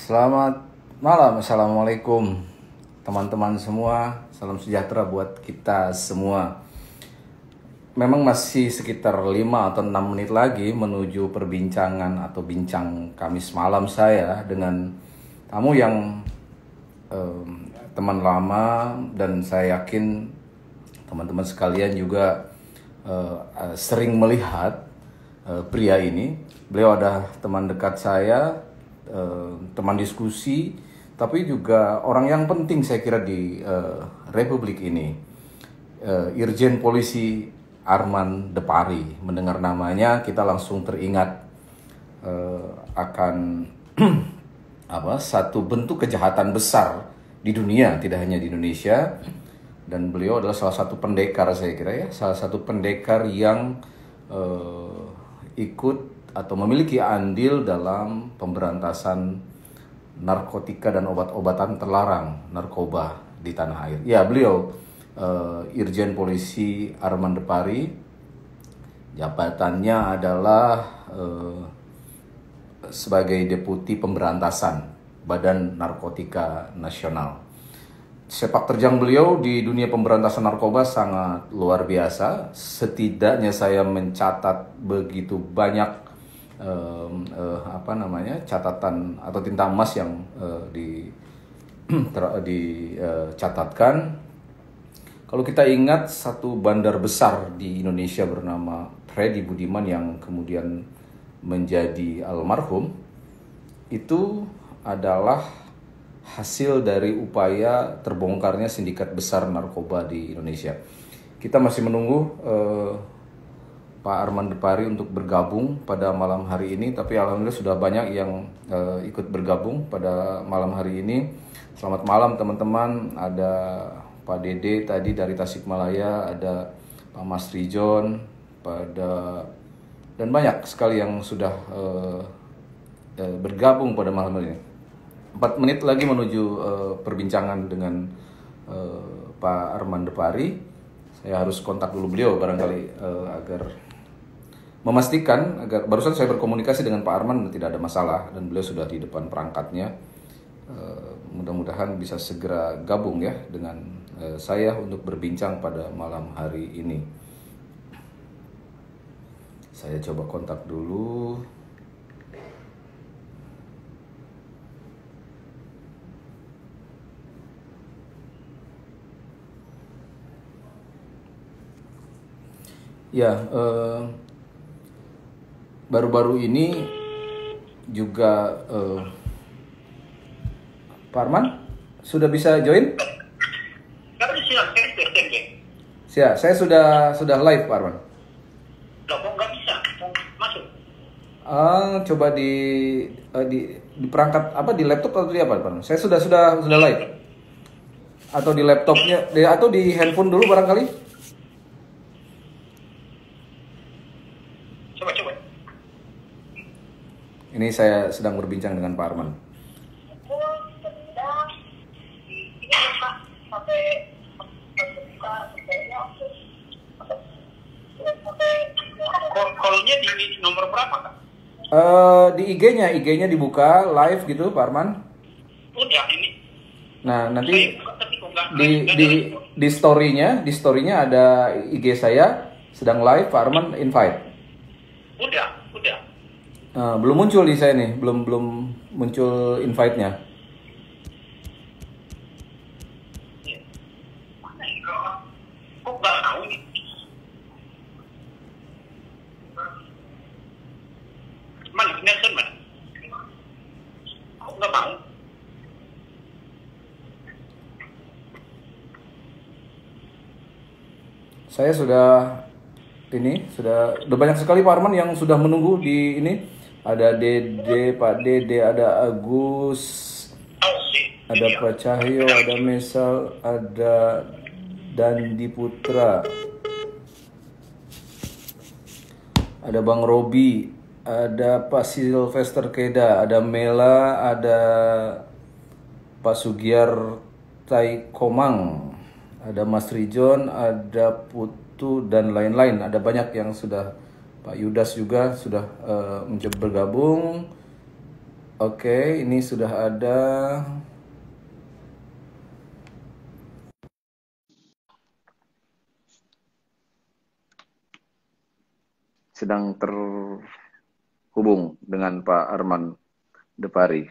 Selamat malam, Assalamualaikum teman-teman semua. Salam sejahtera buat kita semua. Memang masih sekitar 5 atau 6 menit lagi menuju perbincangan atau bincang Kamis malam saya dengan tamu yang teman lama, dan saya yakin teman-teman sekalian juga sering melihat pria ini. Beliau ada teman dekat saya, teman diskusi, tapi juga orang yang penting saya kira di Republik ini. Irjen Polisi Arman Depari. Mendengar namanya kita langsung teringat akan satu bentuk kejahatan besar di dunia, tidak hanya di Indonesia. Dan beliau adalah salah satu pendekar, saya kira ya, salah satu pendekar yang ikut atau memiliki andil dalam pemberantasan narkotika dan obat-obatan terlarang, narkoba di tanah air. Ya, beliau Irjen Polisi Arman Depari. Jabatannya adalah sebagai Deputi Pemberantasan Badan Narkotika Nasional. Sepak terjang beliau di dunia pemberantasan narkoba sangat luar biasa. Setidaknya saya mencatat begitu banyak catatan atau tinta emas yang dicatatkan. Kalau kita ingat satu bandar besar di Indonesia bernama Freddy Budiman yang kemudian menjadi almarhum, itu adalah hasil dari upaya terbongkarnya sindikat besar narkoba di Indonesia. Kita masih menunggu Pak Arman Depari untuk bergabung pada malam hari ini, tapi alhamdulillah sudah banyak yang ikut bergabung pada malam hari ini. Selamat malam teman-teman. Ada Pak Dede tadi dari Tasikmalaya, ada Pak Mas Rijon, dan banyak sekali yang sudah bergabung pada malam hari ini. 4 menit lagi menuju perbincangan dengan Pak Arman Depari. Saya harus kontak dulu beliau barangkali agar memastikan, agar barusan saya berkomunikasi dengan Pak Arman dan tidak ada masalah, dan beliau sudah di depan perangkatnya. Mudah-mudahan bisa segera gabung ya dengan saya untuk berbincang pada malam hari ini. Saya coba kontak dulu. Ya, baru-baru ini juga Pak Arman sudah bisa join? Ya, saya sudah live Pak Arman. Loh, kok nggak bisa masuk? Coba di perangkat apa, di laptop atau di apa Pak Arman? Saya sudah live. Atau di laptopnya atau di handphone dulu barangkali? Coba. Ini saya sedang berbincang dengan Pak Arman. Call-nya di nomor berapa, Kak? Di IG-nya dibuka live gitu, Pak Arman. Udah ini. Nah, nanti di story-nya ada IG saya sedang live, Pak Arman invite. Udah. Belum muncul di saya nih, belum muncul invite-nya. Kok nggak tahu nih? Mana Nelson mana? Kok nggak mau? Saya sudah banyak sekali Pak Arman yang sudah menunggu di ini. Ada Dede, Pak Dede, ada Agus, ada Pak Cahyo, ada Mesal, ada Dandi Putra, ada Bang Robi, ada Pak Sylvester Keda, ada Mela, ada Pak Sugiar Taikomang, ada Mas Rijon, ada Putu, dan lain-lain. Ada banyak yang sudah, Pak Yudas juga sudah mencoba bergabung. Oke, ini sudah ada. Sedang terhubung dengan Pak Arman Depari.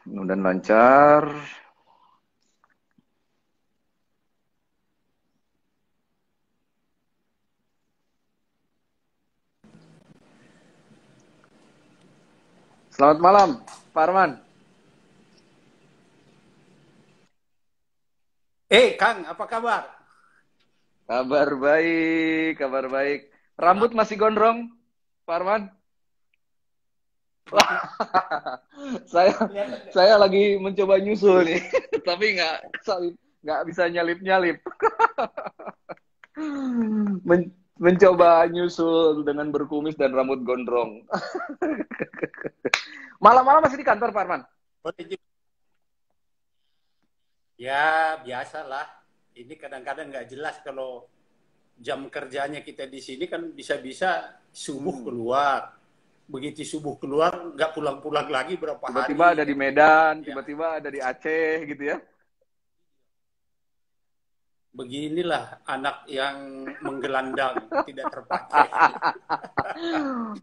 Mudah-mudahan lancar. Selamat malam, Pak Arman. Kang, apa kabar? Kabar baik, kabar baik. Rambut masih gondrong, Pak Arman? Saya lagi mencoba nyusul nih, tapi nggak bisa nyalip-nyalip. Mencoba nyusul dengan berkumis dan rambut gondrong. Malam-malam masih di kantor, Pak Arman? Ya, biasalah. Ini kadang-kadang nggak jelas kalau jam kerjanya kita di sini kan bisa-bisa subuh keluar. Begitu subuh keluar, nggak pulang-pulang lagi berapa hari. Tiba-tiba ada di Medan, tiba-tiba ada di Aceh gitu ya. Beginilah anak yang menggelandang, tidak terpakai.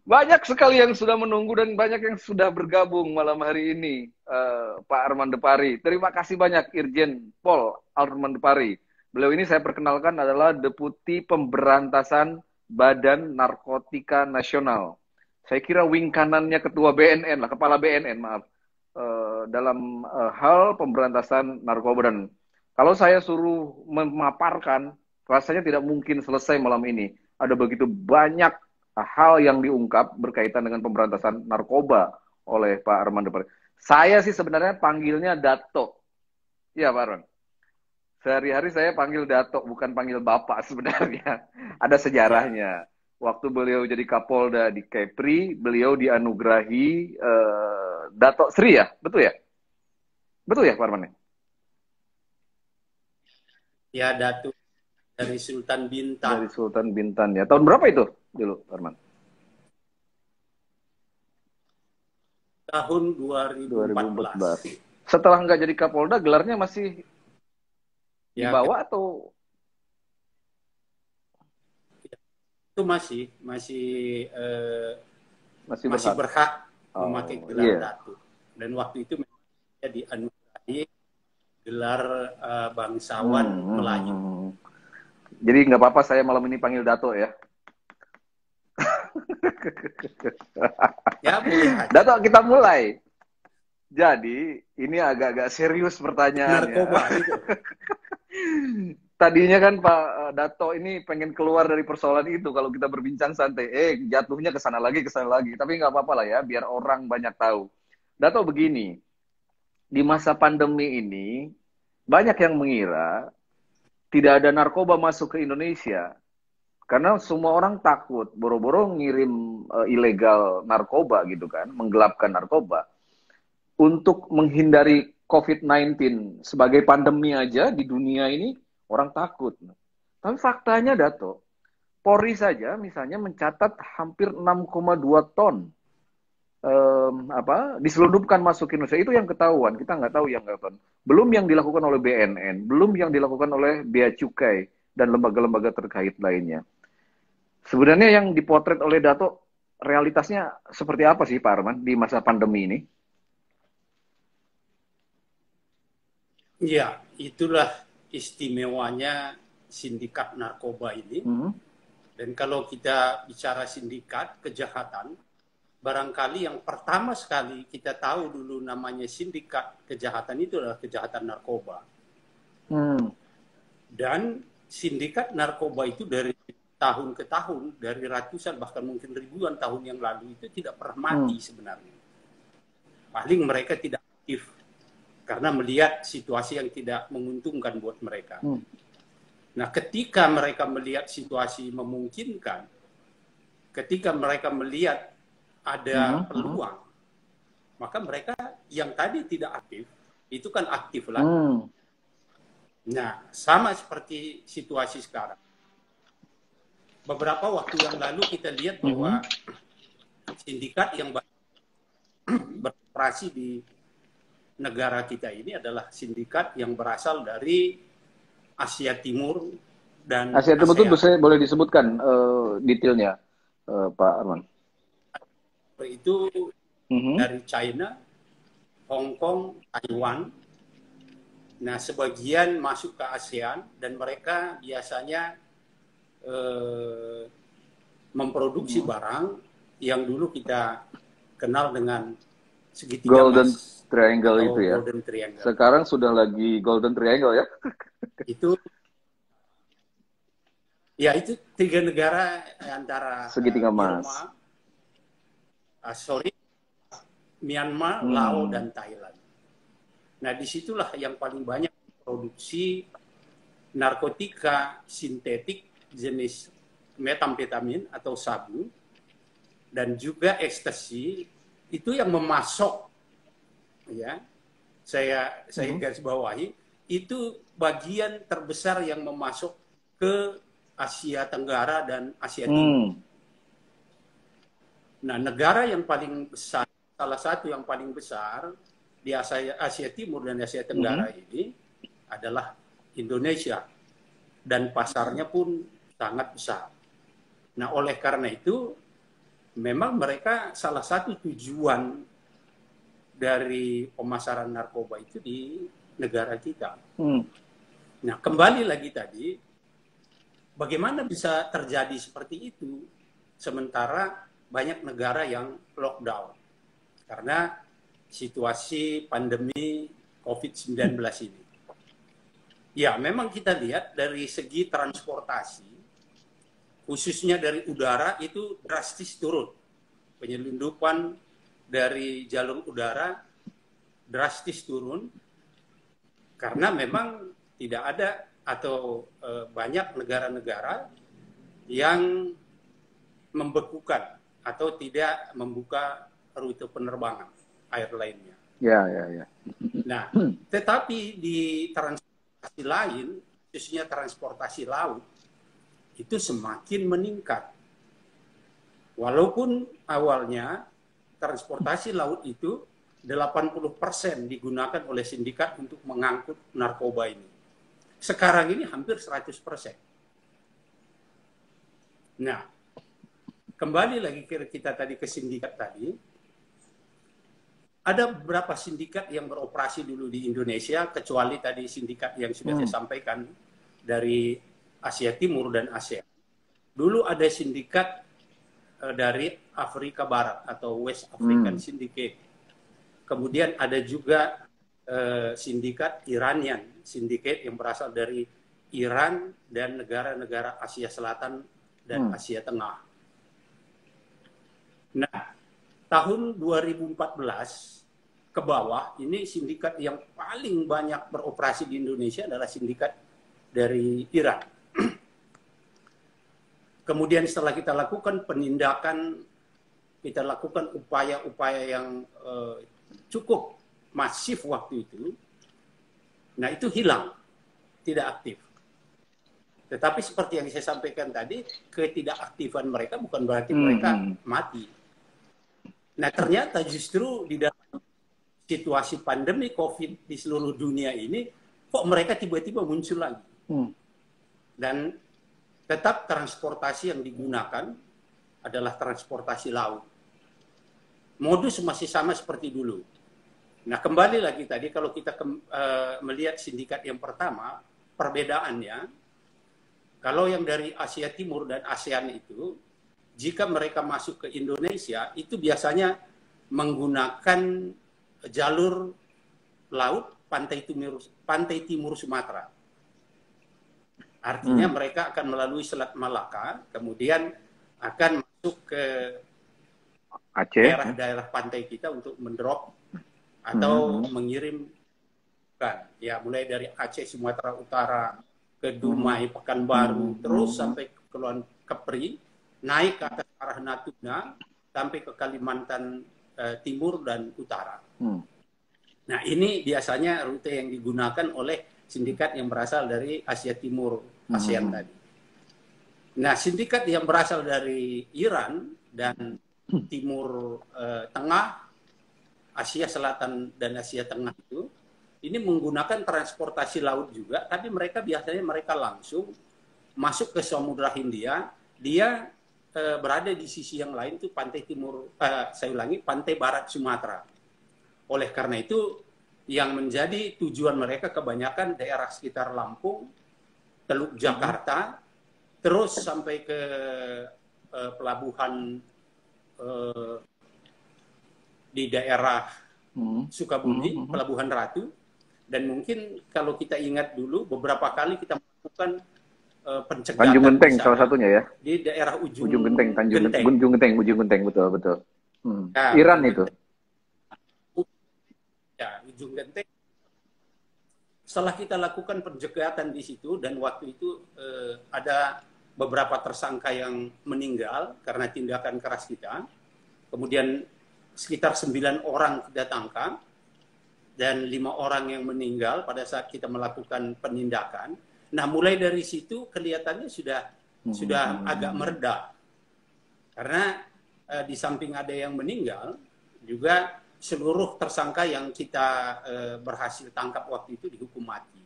Banyak sekali yang sudah menunggu dan banyak yang sudah bergabung malam hari ini, Pak Arman Depari. Terima kasih banyak Irjen Pol Arman Depari. Beliau ini saya perkenalkan adalah Deputi Pemberantasan Badan Narkotika Nasional. Saya kira wing kanannya Ketua BNN lah, Kepala BNN, maaf. Dalam hal pemberantasan narkoba. Dan kalau saya suruh memaparkan, rasanya tidak mungkin selesai malam ini. Ada begitu banyak hal yang diungkap berkaitan dengan pemberantasan narkoba oleh Pak Arman Depari. Saya sih sebenarnya panggilnya Dato. Iya, Pak Arman. Sehari-hari saya panggil Dato, bukan panggil Bapak sebenarnya. Ada sejarahnya. Waktu beliau jadi Kapolda di Kepri, beliau dianugerahi Dato Sri ya? Betul ya? Betul ya, Pak Arman? Ya, Datuk dari Sultan Bintan. Dari Sultan Bintan ya. Tahun berapa itu dulu, Arman? Tahun 2014. Setelah nggak jadi Kapolda, gelarnya masih dibawa atau? Itu masih berhak memakai gelar Datuk. Dan waktu itu dia dianugerahi gelar bangsawan Melayu. Jadi nggak apa-apa saya malam ini panggil Dato ya. Ya, boleh. Dato, kita mulai. Jadi ini agak-agak serius pertanyaannya. Narkoba itu. Tadinya kan Pak Dato ini pengen keluar dari persoalan itu kalau kita berbincang santai. Jatuhnya ke sana lagi. Tapi nggak apa-apa lah ya, biar orang banyak tahu. Dato begini, di masa pandemi ini banyak yang mengira tidak ada narkoba masuk ke Indonesia karena semua orang takut boro-boro ngirim ilegal narkoba gitu kan, menggelapkan narkoba untuk menghindari COVID-19 sebagai pandemi aja di dunia ini orang takut. Tapi faktanya Dato, Polri saja misalnya mencatat hampir 6,2 ton diselundupkan masuk ke Indonesia. Itu yang ketahuan, kita nggak tahu yang nggak tahu. Belum yang dilakukan oleh BNN, belum yang dilakukan oleh Bea Cukai dan lembaga-lembaga terkait lainnya. Sebenarnya yang dipotret oleh Dato realitasnya seperti apa sih Pak Arman di masa pandemi ini? Ya, itulah istimewanya sindikat narkoba ini. Dan kalau kita bicara sindikat kejahatan, barangkali yang pertama sekali kita tahu dulu namanya sindikat kejahatan itu adalah kejahatan narkoba. Dan sindikat narkoba itu dari tahun ke tahun, dari ratusan bahkan mungkin ribuan tahun yang lalu itu tidak pernah mati sebenarnya. Paling mereka tidak aktif karena melihat situasi yang tidak menguntungkan buat mereka. Nah, ketika mereka melihat situasi memungkinkan, ketika mereka melihat ada peluang, maka mereka yang tadi tidak aktif, itu kan aktif lagi. Nah, sama seperti situasi sekarang. Beberapa waktu yang lalu kita lihat bahwa sindikat yang beroperasi di negara kita ini adalah sindikat yang berasal dari Asia Timur dan Asia Timur itu ASEAN. boleh disebutkan detailnya, Pak Arman? Itu Mhm. dari China, Hong Kong, Taiwan. Nah, sebagian masuk ke ASEAN dan mereka biasanya memproduksi barang yang dulu kita kenal dengan segitiga Golden emas Triangle atau itu ya. Golden Triangle. Sekarang sudah lagi Golden Triangle ya. Itu ya itu 3 negara antara Segitiga emas. Burma, Myanmar, Laos, dan Thailand. Nah, disitulah yang paling banyak produksi narkotika sintetik jenis metamfetamin atau sabu dan juga ekstasi itu yang memasok, ya. Saya garis bawahi itu bagian terbesar yang memasok ke Asia Tenggara dan Asia Timur. Nah, negara yang paling besar, salah satu yang paling besar di Asia Timur dan Asia Tenggara ini adalah Indonesia. Dan pasarnya pun sangat besar. Nah, oleh karena itu, memang mereka salah satu tujuan dari pemasaran narkoba itu di negara kita. Nah, kembali lagi tadi, bagaimana bisa terjadi seperti itu, sementara banyak negara yang lockdown karena situasi pandemi COVID-19 ini. Ya, memang kita lihat dari segi transportasi, khususnya dari udara itu drastis turun. Penyelundupan dari jalur udara drastis turun karena memang tidak ada atau banyak negara-negara yang membekukan atau tidak membuka rute penerbangan airline-nya. Ya. Nah, tetapi di transportasi lain, khususnya transportasi laut, itu semakin meningkat. Walaupun awalnya transportasi laut itu 80% digunakan oleh sindikat untuk mengangkut narkoba ini. Sekarang ini hampir 100%. Nah, kembali lagi kita tadi ke sindikat tadi, ada beberapa sindikat yang beroperasi dulu di Indonesia, kecuali tadi sindikat yang sudah saya sampaikan dari Asia Timur dan ASEAN. Dulu ada sindikat dari Afrika Barat atau West African Syndicate. Kemudian ada juga sindikat Iranian Syndicate yang berasal dari Iran dan negara-negara Asia Selatan dan Asia Tengah. Nah, tahun 2014 ke bawah, ini sindikat yang paling banyak beroperasi di Indonesia adalah sindikat dari Iran. Kemudian setelah kita lakukan penindakan, kita lakukan upaya-upaya yang cukup masif waktu itu, nah itu hilang, tidak aktif. Tetapi seperti yang saya sampaikan tadi, ketidakaktifan mereka bukan berarti mereka mati. Nah, ternyata justru di dalam situasi pandemi COVID di seluruh dunia ini, kok mereka tiba-tiba muncul lagi. Dan tetap transportasi yang digunakan adalah transportasi laut. Modus masih sama seperti dulu. Nah, kembali lagi tadi, kalau kita melihat sindikat yang pertama, perbedaannya, kalau yang dari Asia Timur dan ASEAN itu, jika mereka masuk ke Indonesia, itu biasanya menggunakan jalur laut pantai timur Sumatera. Artinya mereka akan melalui Selat Malaka, kemudian akan masuk ke Aceh, daerah-daerah pantai kita untuk mendrop atau mengirim ya mulai dari Aceh, Sumatera Utara, ke Dumai, Pekanbaru, terus sampai ke Kepulauan Kepri, naik ke atas arah Natuna sampai ke Kalimantan Timur dan Utara. Nah, ini biasanya rute yang digunakan oleh sindikat yang berasal dari Asia Timur, ASEAN tadi. Nah, sindikat yang berasal dari Iran dan Timur Tengah Asia Selatan dan Asia Tengah itu, ini menggunakan transportasi laut juga, tapi mereka langsung masuk ke Samudra Hindia. Dia berada di sisi yang lain itu pantai barat Sumatera. Oleh karena itu, yang menjadi tujuan mereka kebanyakan daerah sekitar Lampung, Teluk Jakarta, terus sampai ke pelabuhan di daerah Sukabumi, Pelabuhan Ratu, dan mungkin kalau kita ingat dulu beberapa kali kita melakukan pencegatan Tanjung Genteng salah satunya ya. di daerah Ujung Genteng, Ujung Genteng, betul. Nah, Iran Ujung itu. Genteng. Ya, Ujung Genteng. Setelah kita lakukan penjegatan di situ, dan waktu itu ada beberapa tersangka yang meninggal karena tindakan keras kita. Kemudian sekitar 9 orang kita tangkap dan 5 orang yang meninggal pada saat kita melakukan penindakan. Nah, mulai dari situ kelihatannya sudah agak mereda. Karena di samping ada yang meninggal, juga seluruh tersangka yang kita berhasil tangkap waktu itu dihukum mati.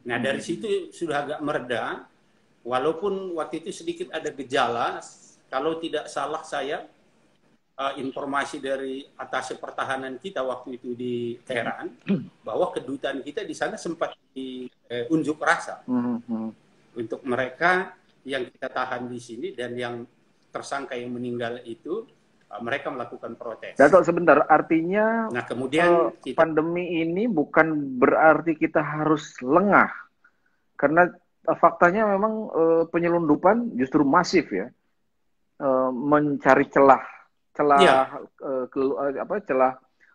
Nah, dari situ sudah agak mereda, walaupun waktu itu sedikit ada gejala. Kalau tidak salah saya, informasi dari atas pertahanan kita waktu itu di Teheran, bahwa kedutaan kita di sana sempat diunjuk rasa untuk mereka yang kita tahan di sini, dan yang tersangka yang meninggal itu mereka melakukan protes. Dato, sebentar, artinya nah, kemudian pandemi ini bukan berarti kita harus lengah, karena faktanya memang penyelundupan justru masif ya, mencari celah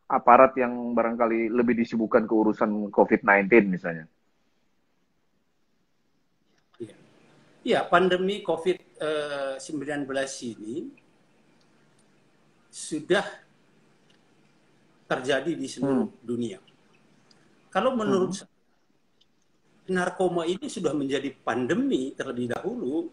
aparat yang barangkali lebih disibukkan ke urusan COVID-19 misalnya. Ya, pandemi COVID-19 ini sudah terjadi di seluruh dunia. Kalau menurut saya, narkoba ini sudah menjadi pandemi terlebih dahulu,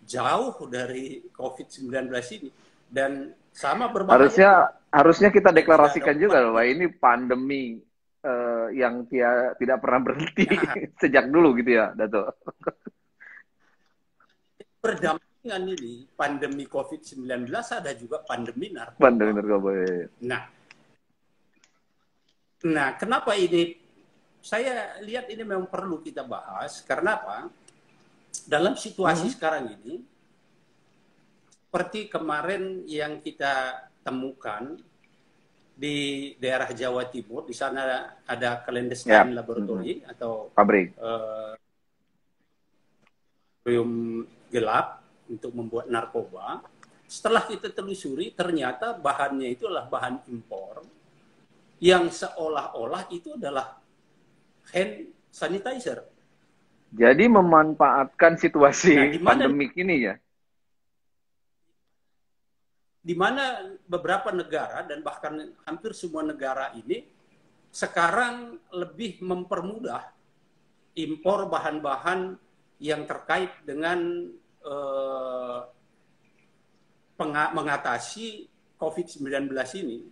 jauh dari COVID-19 ini. Dan sama berbahaya. Harusnya kita deklarasikan juga bahwa ini pandemi yang tidak pernah berhenti sejak dulu gitu ya, Dato. Berdampingan ini, pandemi COVID-19 ada juga pandemi narkoba. Pandemi narkoba. Nah, kenapa ini? Saya lihat ini memang perlu kita bahas. Karena apa? Dalam situasi sekarang ini, seperti kemarin yang kita temukan di daerah Jawa Timur, di sana ada clandestine laboratory atau pabrik gelap untuk membuat narkoba. Setelah kita telusuri, ternyata bahannya itu adalah bahan impor yang seolah-olah itu adalah hand sanitizer. Jadi memanfaatkan situasi pandemik ini ya. Di mana beberapa negara dan bahkan hampir semua negara ini sekarang lebih mempermudah impor bahan-bahan yang terkait dengan mengatasi COVID-19 ini.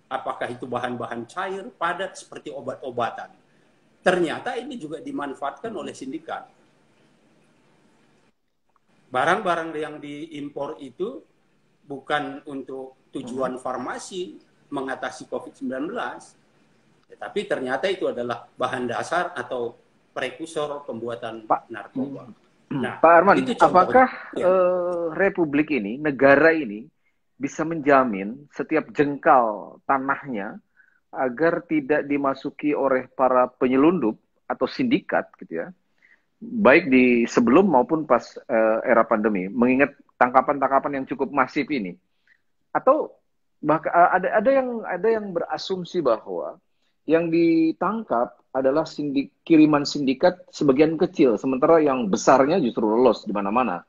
Apakah itu bahan-bahan cair, padat, seperti obat-obatan. Ternyata ini juga dimanfaatkan oleh sindikat. Barang-barang yang diimpor itu bukan untuk tujuan farmasi mengatasi COVID-19, tetapi ternyata itu adalah bahan dasar atau prekursor pembuatan narkoba. Nah, Pak Arman, apakah Republik ini, negara ini, bisa menjamin setiap jengkal tanahnya agar tidak dimasuki oleh para penyelundup atau sindikat, gitu ya, baik di sebelum maupun pas era pandemi, mengingat tangkapan-tangkapan yang cukup masif ini? Atau bahkan ada yang berasumsi bahwa yang ditangkap adalah kiriman sindikat sebagian kecil, sementara yang besarnya justru lolos di mana-mana.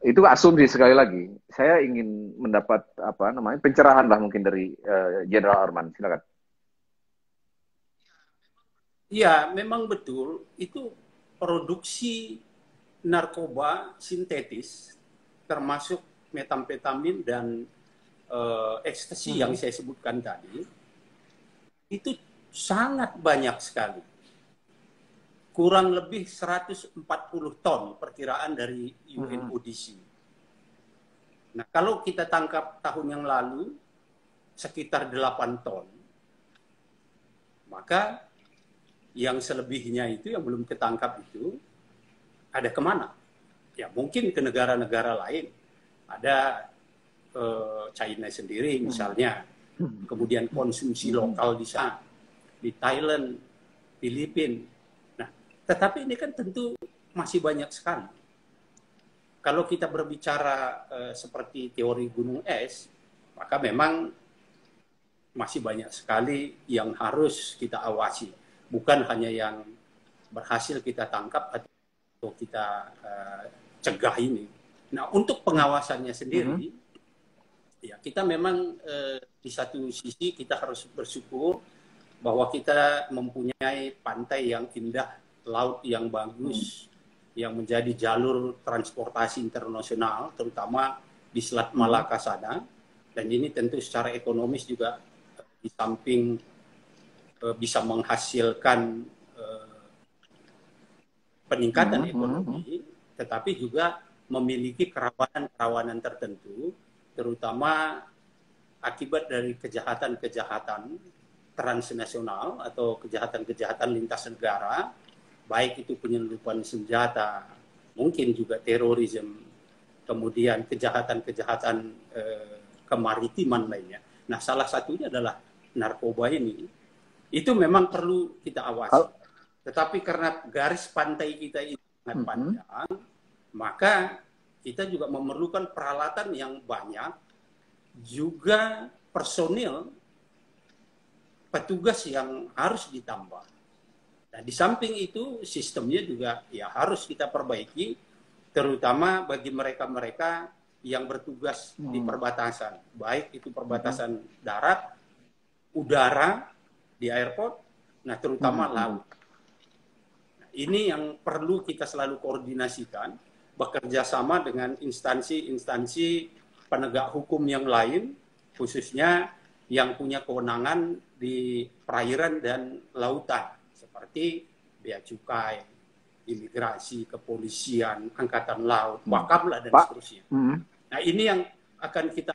Itu asumsi sekali lagi. Saya ingin mendapat pencerahan lah mungkin dari Jenderal Arman. Silakan. Ya, memang betul. Itu produksi narkoba sintetis, termasuk metamfetamin dan ekstasi yang saya sebutkan tadi, itu sangat banyak sekali. Kurang lebih 140 ton perkiraan dari UNODC. Nah, kalau kita tangkap tahun yang lalu sekitar 8 ton, maka yang selebihnya itu yang belum ketangkap itu ada kemana? Ya mungkin ke negara-negara lain. Ada China sendiri misalnya, kemudian konsumsi lokal di sana, di Thailand, Filipina. Nah, tetapi ini kan tentu masih banyak sekali. Kalau kita berbicara seperti teori gunung es, maka memang masih banyak sekali yang harus kita awasi. Bukan hanya yang berhasil kita tangkap atau kita cegah ini. Nah, untuk pengawasannya sendiri, ya kita memang di satu sisi kita harus bersyukur bahwa kita mempunyai pantai yang indah, laut yang bagus, yang menjadi jalur transportasi internasional, terutama di Selat Malaka sana. Dan ini tentu secara ekonomis juga di samping bisa menghasilkan peningkatan ekonomi, tetapi juga memiliki kerawanan-kerawanan tertentu, terutama akibat dari kejahatan-kejahatan transnasional atau kejahatan-kejahatan lintas negara, baik itu penyelundupan senjata, mungkin juga terorisme, kemudian kejahatan-kejahatan kemaritiman lainnya. Nah, salah satunya adalah narkoba ini. Itu memang perlu kita awasi. Tetapi karena garis pantai kita ini sangat panjang, maka kita juga memerlukan peralatan yang banyak, juga personil, petugas yang harus ditambah. Nah, di samping itu sistemnya juga ya harus kita perbaiki, terutama bagi mereka-mereka yang bertugas di perbatasan, baik itu perbatasan darat, udara, di airport, nah terutama laut. Nah, ini yang perlu kita selalu koordinasikan, bekerja sama dengan instansi-instansi penegak hukum yang lain, khususnya yang punya kewenangan di perairan dan lautan, seperti bea cukai, imigrasi, kepolisian, angkatan laut, Bakamla dan seterusnya. Nah, ini yang akan kita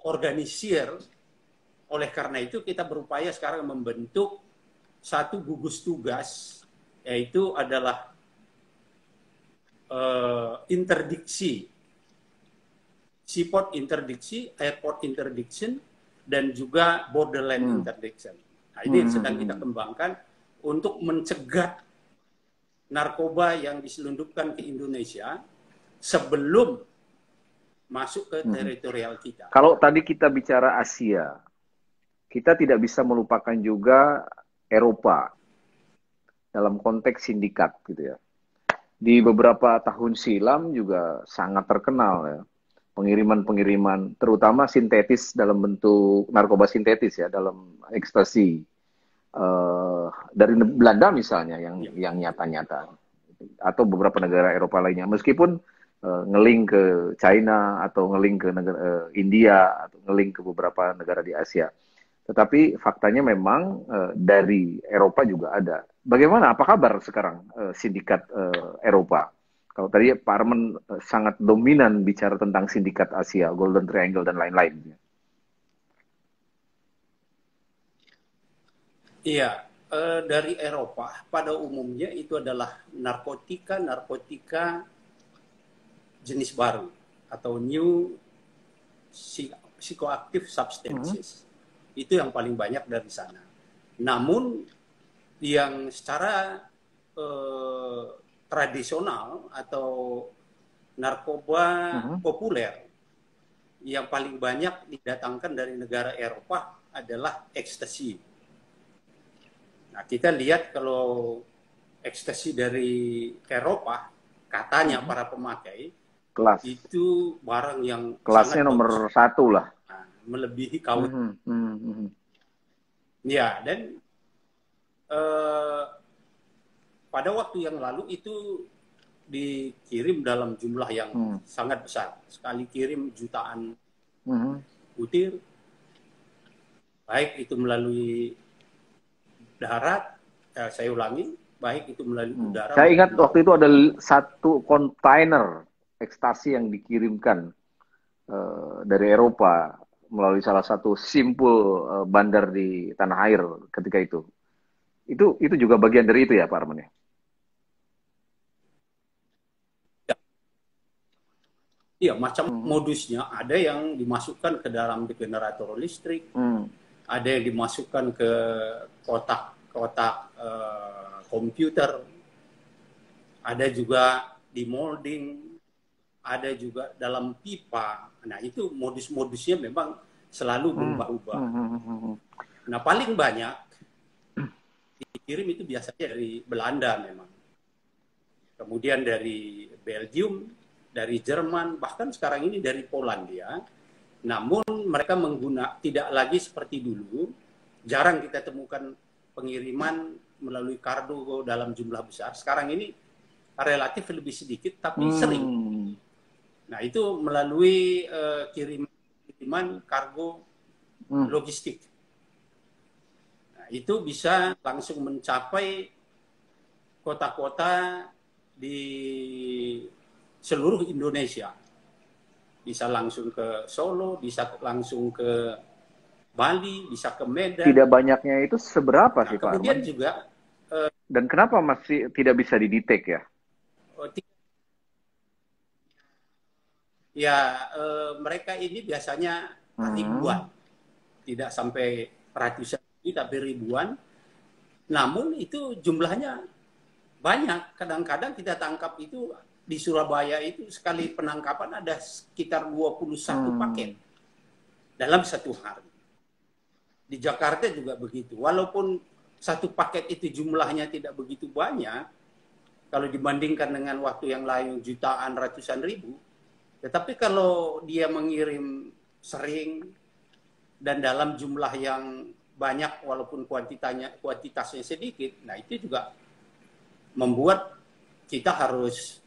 organisir. Oleh karena itu kita berupaya sekarang membentuk satu gugus tugas, yaitu adalah interdiksi, seaport interdiksi, airport interdiction, dan juga borderland interdiction. Nah, ini yang sedang kita kembangkan untuk mencegah narkoba yang diselundupkan ke Indonesia sebelum masuk ke teritorial kita. Kalau tadi kita bicara Asia, kita tidak bisa melupakan juga Eropa dalam konteks sindikat gitu ya. Di beberapa tahun silam juga sangat terkenal ya. Pengiriman-pengiriman terutama sintetis dalam bentuk narkoba sintetis ya, dalam ekstasi. Dari Belanda misalnya yang nyata-nyata, atau beberapa negara Eropa lainnya, meskipun ngeling ke China atau ngeling ke negara India atau ngeling ke beberapa negara di Asia, tetapi faktanya memang dari Eropa juga ada. Bagaimana? Apa kabar sekarang sindikat Eropa? Kalau tadi Pak Arman sangat dominan bicara tentang sindikat Asia, Golden Triangle dan lain-lain. Iya, dari Eropa pada umumnya itu adalah narkotika jenis baru atau new psychoactive substances. Itu yang paling banyak dari sana. Namun yang secara tradisional atau narkoba populer yang paling banyak didatangkan dari negara Eropa adalah ekstasi. Nah, kita lihat kalau ekstasi dari Eropa, katanya para pemakai, itu barang yang kelasnya nomor satu lah. Nah, melebihi kawat. Ya, dan pada waktu yang lalu itu dikirim dalam jumlah yang sangat besar. Sekali kirim jutaan kutir, baik itu melalui darat, saya ulangi, baik itu melalui udara. Saya ingat waktu itu ada satu kontainer ekstasi yang dikirimkan dari Eropa melalui salah satu simpul bandar di tanah air ketika itu. Itu juga bagian dari itu ya, Pak Arman ya? Iya, macam modusnya ada yang dimasukkan ke dalam generator listrik, ada yang dimasukkan ke kotak-kotak komputer, ada juga di molding, ada juga dalam pipa. Nah, itu modus-modusnya memang selalu berubah-ubah. Nah, paling banyak dikirim itu biasanya dari Belanda memang. Kemudian dari Belgium, dari Jerman, bahkan sekarang ini dari Polandia. Namun mereka tidak lagi seperti dulu. Jarang kita temukan pengiriman melalui kargo dalam jumlah besar. Sekarang ini relatif lebih sedikit, tapi sering. Nah, itu melalui kiriman kargo logistik. Nah, itu bisa langsung mencapai kota-kota di seluruh Indonesia. Bisa langsung ke Solo, bisa langsung ke Bali, bisa ke Medan. Tidak banyaknya itu seberapa sih, Pak Arman? Kemudian juga dan kenapa masih tidak bisa didetek ya? Mereka ini biasanya ribuan, tidak sampai ratusan, tapi ribuan. Namun itu jumlahnya banyak. Kadang-kadang kita tangkap itu di Surabaya itu sekali penangkapan ada sekitar 21 paket dalam satu hari. Di Jakarta juga begitu. Walaupun satu paket itu jumlahnya tidak begitu banyak, kalau dibandingkan dengan waktu yang lain jutaan, ratusan ribu, tetapi kalau dia mengirim sering dan dalam jumlah yang banyak walaupun kuantitasnya sedikit, nah itu juga membuat kita harus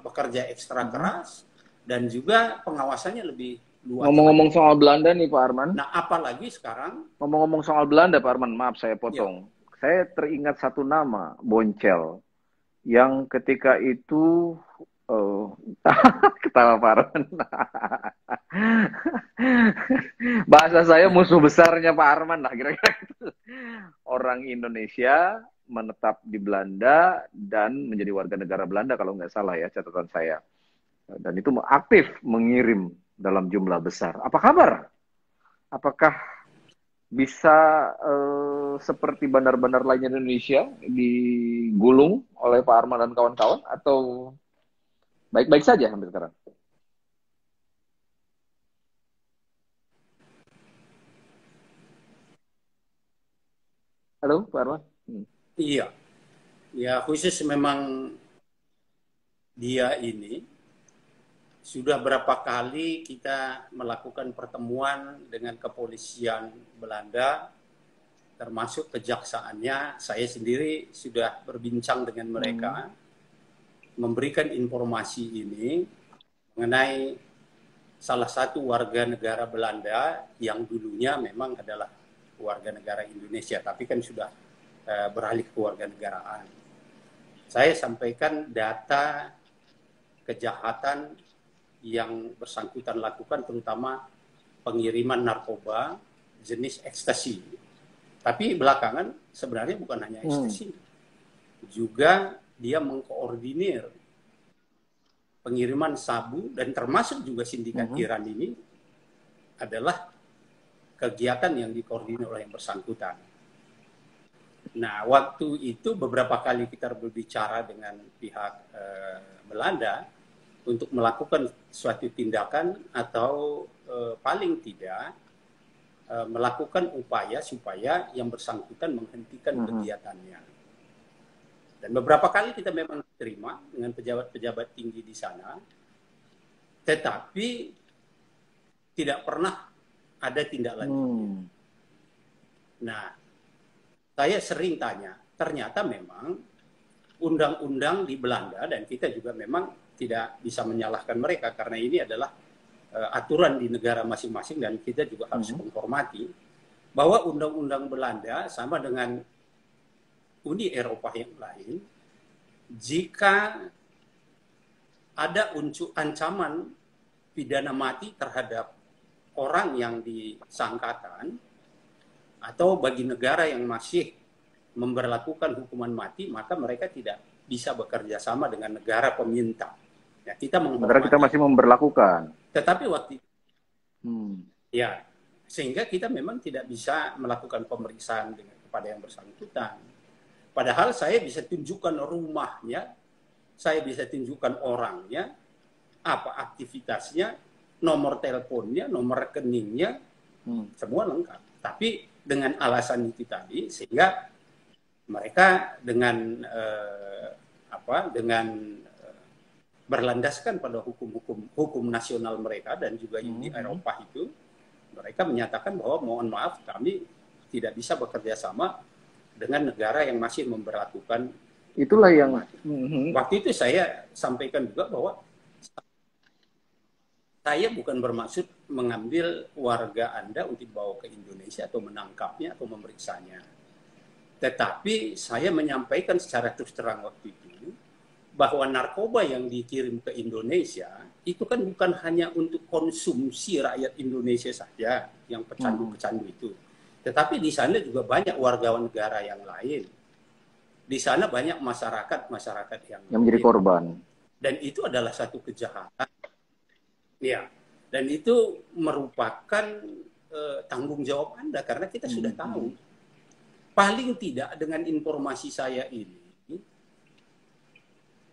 bekerja ekstra keras dan juga pengawasannya lebih luas. Ngomong-ngomong soal Belanda nih Pak Arman. Nah, apalagi sekarang. Ngomong-ngomong soal Belanda Pak Arman, maaf saya potong. Ya. Saya teringat satu nama, Boncel, yang ketika itu ketawa Pak Arman. Bahasa saya musuh besarnya Pak Arman lah kira-kira itu. Orang Indonesia menetap di Belanda dan menjadi warga negara Belanda kalau nggak salah ya catatan saya. Dan itu aktif mengirim dalam jumlah besar. Apa kabar? Apakah bisa seperti bandar-bandar lainnya di Indonesia digulung oleh Pak Arman dan kawan-kawan atau baik-baik saja sampai sekarang? Halo Pak Arman? Iya, ya khusus memang dia ini sudah berapa kali kita melakukan pertemuan dengan kepolisian Belanda, termasuk kejaksaannya. Saya sendiri sudah berbincang dengan mereka, memberikan informasi ini mengenai salah satu warga negara Belanda yang dulunya memang adalah warga negara Indonesia, tapi kan sudah beralih ke warga negaraan. Saya sampaikan data kejahatan yang bersangkutan lakukan, terutama pengiriman narkoba jenis ekstasi. Tapi belakangan sebenarnya bukan hanya ekstasi, juga dia mengkoordinir pengiriman sabu dan termasuk juga sindikat Iran ini adalah kegiatan yang dikoordinir oleh yang bersangkutan. Nah, waktu itu beberapa kali kita berbicara dengan pihak Belanda untuk melakukan suatu tindakan atau paling tidak melakukan upaya supaya yang bersangkutan menghentikan kegiatannya. Dan beberapa kali kita memang terima dengan pejabat-pejabat tinggi di sana, tetapi tidak pernah ada tindak lanjutnya. Nah, saya sering tanya, ternyata memang undang-undang di Belanda, dan kita juga memang tidak bisa menyalahkan mereka, karena ini adalah aturan di negara masing-masing, dan kita juga harus menghormati bahwa undang-undang Belanda sama dengan Uni Eropa yang lain, jika ada unsur ancaman pidana mati terhadap orang yang disangkakan, atau bagi negara yang masih memberlakukan hukuman mati, maka mereka tidak bisa bekerja sama dengan negara peminta. Ya, kita Sementara kita menghormati. masih memberlakukan. Tetapi waktu Hmm. ya, sehingga kita memang tidak bisa melakukan pemeriksaan kepada yang bersangkutan. Padahal saya bisa tunjukkan rumahnya, saya bisa tunjukkan orangnya, apa aktivitasnya, nomor teleponnya, nomor rekeningnya, semua lengkap. Tapi dengan alasan itu tadi, sehingga mereka dengan berlandaskan pada hukum nasional mereka dan juga Uni Eropa itu, mereka menyatakan bahwa mohon maaf, kami tidak bisa bekerja sama dengan negara yang masih memberlakukan. Itulah yang Waktu itu saya sampaikan juga bahwa saya bukan bermaksud mengambil warga Anda untuk dibawa ke Indonesia atau menangkapnya atau memeriksanya. Tetapi saya menyampaikan secara terus terang waktu itu bahwa narkoba yang dikirim ke Indonesia itu kan bukan hanya untuk konsumsi rakyat Indonesia saja yang pecandu-pecandu itu. Tetapi di sana juga banyak warga negara yang lain. Di sana banyak masyarakat yang menjadi korban. Dan itu adalah satu kejahatan. Ya, dan itu merupakan tanggung jawab Anda karena kita sudah tahu. Paling tidak dengan informasi saya ini,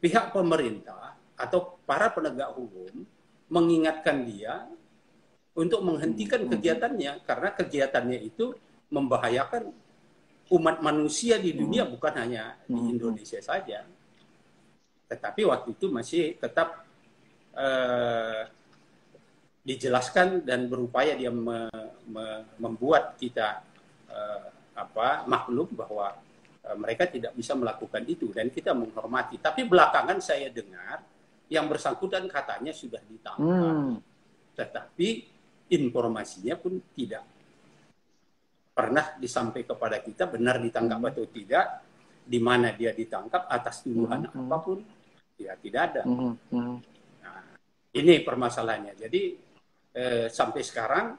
pihak pemerintah atau para penegak hukum mengingatkan dia untuk menghentikan kegiatannya, karena kegiatannya itu membahayakan umat manusia di dunia, bukan hanya di Indonesia saja. Tetapi waktu itu masih tetap dijelaskan dan berupaya dia membuat kita maklum bahwa mereka tidak bisa melakukan itu, dan kita menghormati. Tapi belakangan saya dengar yang bersangkutan katanya sudah ditangkap, tetapi informasinya pun tidak pernah disampaikan kepada kita benar ditangkap atau tidak, di mana dia ditangkap, atas tuduhan apapun, ya tidak ada. Nah, ini permasalahannya. Jadi sampai sekarang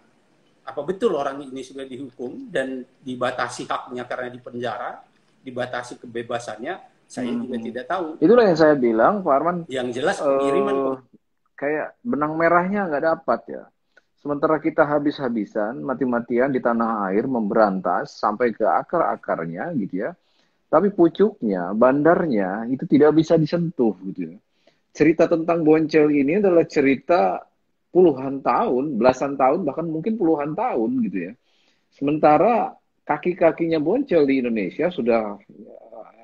apa betul orang ini sudah dihukum dan dibatasi haknya karena dipenjara, dibatasi kebebasannya? Saya juga tidak tahu. Itulah yang saya bilang, Pak Arman. Yang jelas pengiriman kayak benang merahnya nggak dapat ya. Sementara kita habis-habisan, mati-matian di tanah air memberantas sampai ke akar-akarnya gitu ya. Tapi pucuknya, bandarnya itu tidak bisa disentuh gitu ya. Cerita tentang Boncel ini adalah cerita puluhan tahun, belasan tahun, bahkan mungkin puluhan tahun gitu ya. Sementara kaki-kakinya Boncel di Indonesia sudah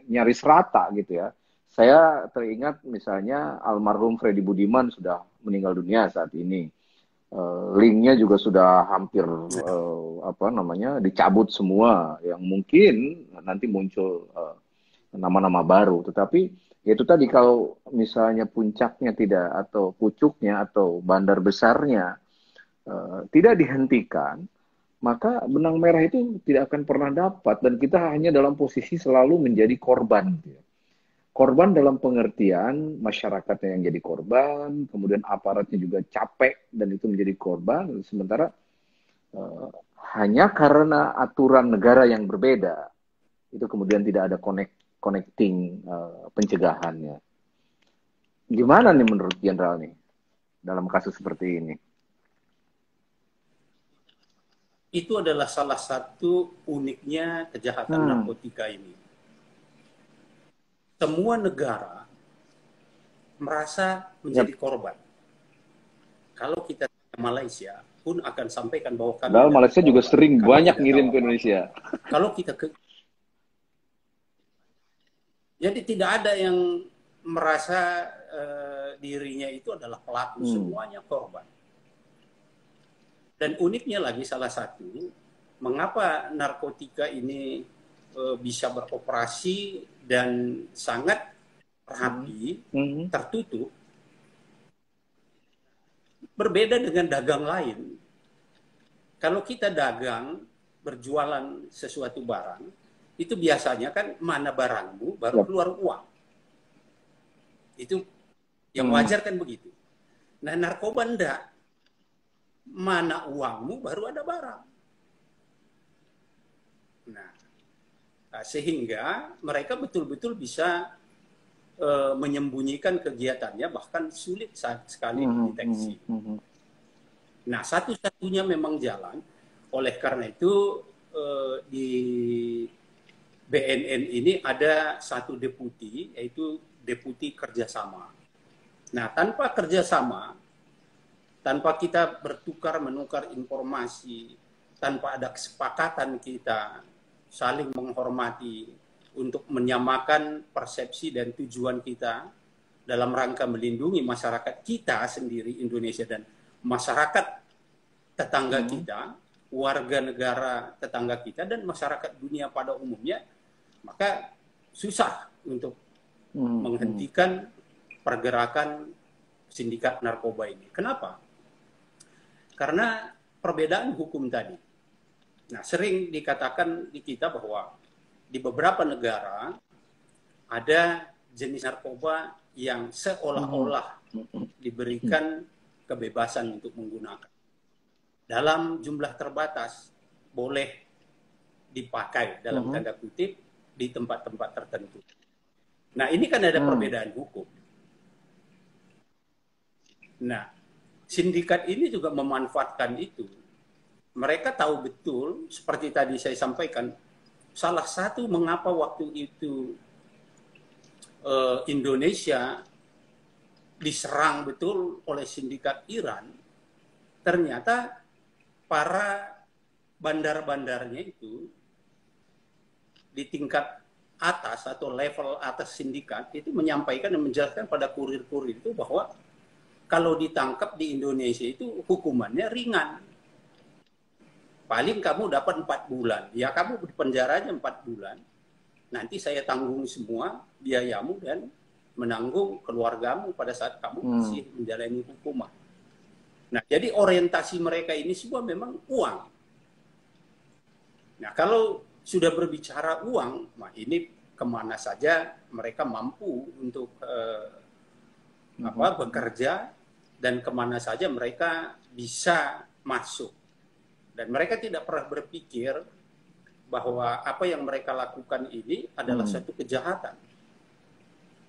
nyaris rata gitu ya. Saya teringat misalnya almarhum Freddy Budiman sudah meninggal dunia saat ini. Linknya juga sudah hampir dicabut semua, yang mungkin nanti muncul nama-nama baru. Tetapi itu tadi, kalau misalnya puncaknya tidak, atau pucuknya atau bandar besarnya tidak dihentikan, maka benang merah itu tidak akan pernah dapat, dan kita hanya dalam posisi selalu menjadi korban. Korban dalam pengertian masyarakatnya yang jadi korban, kemudian aparatnya juga capek dan itu menjadi korban, sementara hanya karena aturan negara yang berbeda, itu kemudian tidak ada connecting pencegahannya. Gimana nih menurut Jenderal nih dalam kasus seperti ini? Itu adalah salah satu uniknya kejahatan narkotika ini. Semua negara merasa menjadi korban. Kalau kita ke Malaysia pun akan sampaikan bahwa kami... Padahal Malaysia juga sering banyak ngirim ke Indonesia. Kalau kita ke... Jadi tidak ada yang merasa dirinya itu adalah pelaku, semuanya korban. Dan uniknya lagi salah satu, mengapa narkotika ini bisa beroperasi dan sangat rapi, tertutup, Berbeda dengan dagang lain. Kalau kita dagang, berjualan sesuatu barang, itu biasanya kan mana barangmu baru Yap. keluar uang. Itu yang wajar kan begitu. Nah, narkoba enggak. Mana uangmu baru ada barang. Nah, sehingga mereka betul-betul bisa menyembunyikan kegiatannya, bahkan sulit sekali dideteksi. Nah, satu-satunya memang jalan. Oleh karena itu di BNN ini ada satu deputi, yaitu deputi kerjasama. Nah, tanpa kerjasama, tanpa kita bertukar menukar informasi, tanpa ada kesepakatan kita saling menghormati untuk menyamakan persepsi dan tujuan kita dalam rangka melindungi masyarakat kita sendiri Indonesia dan masyarakat tetangga kita, warga negara tetangga kita dan masyarakat dunia pada umumnya, maka susah untuk menghentikan pergerakan sindikat narkoba ini. Kenapa? Karena perbedaan hukum tadi. Nah, sering dikatakan di kita bahwa di beberapa negara ada jenis narkoba yang seolah-olah diberikan kebebasan untuk menggunakan. Dalam jumlah terbatas, boleh dipakai dalam tanda kutip di tempat-tempat tertentu. Nah, ini kan ada perbedaan hukum. Nah, sindikat ini juga memanfaatkan itu. Mereka tahu betul, seperti tadi saya sampaikan, salah satu mengapa waktu itu Indonesia diserang betul oleh sindikat Iran, ternyata para bandar-bandarnya itu di tingkat atas atau level atas sindikat itu menyampaikan dan menjelaskan pada kurir-kurir itu bahwa kalau ditangkap di Indonesia itu hukumannya ringan. Paling kamu dapat 4 bulan. Ya kamu di penjaranya 4 bulan. Nanti saya tanggung semua biayamu dan menanggung keluargamu pada saat kamu masih menjalani hukuman. Nah, jadi orientasi mereka ini semua memang uang. Nah, kalau sudah berbicara uang, nah ini kemana saja mereka mampu untuk bekerja dan kemana saja mereka bisa masuk. Dan mereka tidak pernah berpikir bahwa apa yang mereka lakukan ini adalah satu kejahatan.